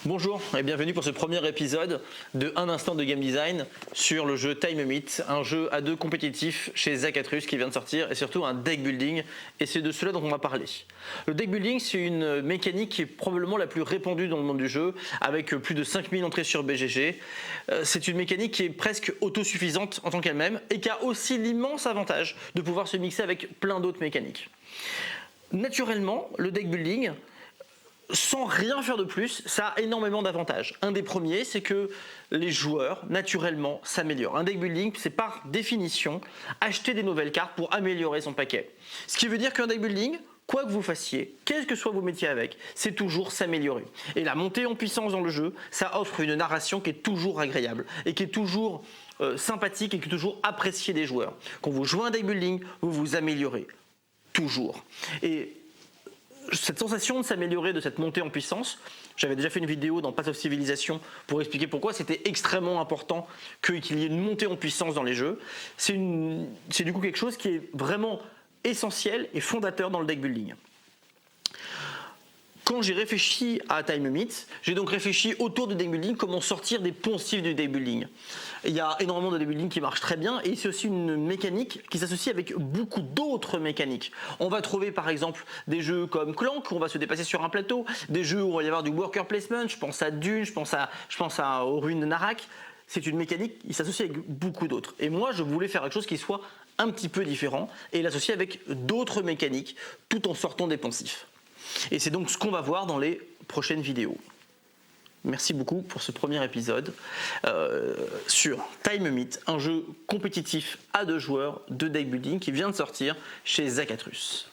Bonjour et bienvenue pour ce premier épisode de Un instant de game design sur le jeu Time Meet, un jeu à deux compétitif chez Zacatrus qui vient de sortir et surtout un deck building, et c'est de cela dont on va parler. Le deck building, c'est une mécanique qui est probablement la plus répandue dans le monde du jeu, avec plus de 5000 entrées sur BGG. C'est une mécanique qui est presque autosuffisante en tant qu'elle-même et qui a aussi l'immense avantage de pouvoir se mixer avec plein d'autres mécaniques. Naturellement, le deck building, sans rien faire de plus, ça a énormément d'avantages. Un des premiers, c'est que les joueurs, naturellement, s'améliorent. Un deck building, c'est par définition acheter des nouvelles cartes pour améliorer son paquet. Ce qui veut dire qu'un deck building, quoi que vous fassiez, quels que soient vos métiers avec, c'est toujours s'améliorer. Et la montée en puissance dans le jeu, ça offre une narration qui est toujours agréable et qui est toujours sympathique et qui est toujours appréciée des joueurs. Quand vous jouez un deck building, vous vous améliorez. Toujours. Et cette sensation de s'améliorer, de cette montée en puissance, j'avais déjà fait une vidéo dans Path of Civilization pour expliquer pourquoi c'était extrêmement important qu'il y ait une montée en puissance dans les jeux. C'est du coup quelque chose qui est vraiment essentiel et fondateur dans le deck building. Quand j'ai réfléchi à Time Meet, j'ai donc réfléchi autour du deck building, comment sortir des poncifs du deck building. Il y a énormément de deck building qui marchent très bien et c'est aussi une mécanique qui s'associe avec beaucoup d'autres mécaniques. On va trouver par exemple des jeux comme Clank où on va se déplacer sur un plateau, des jeux où il va y avoir du worker placement, je pense à Dune, je pense aux ruines de Narak. C'est une mécanique qui s'associe avec beaucoup d'autres. Et moi, je voulais faire quelque chose qui soit un petit peu différent et l'associer avec d'autres mécaniques tout en sortant des poncifs. Et c'est donc ce qu'on va voir dans les prochaines vidéos. Merci beaucoup pour ce premier épisode sur Time Meet, un jeu compétitif à deux joueurs de deck building qui vient de sortir chez Zacatrus.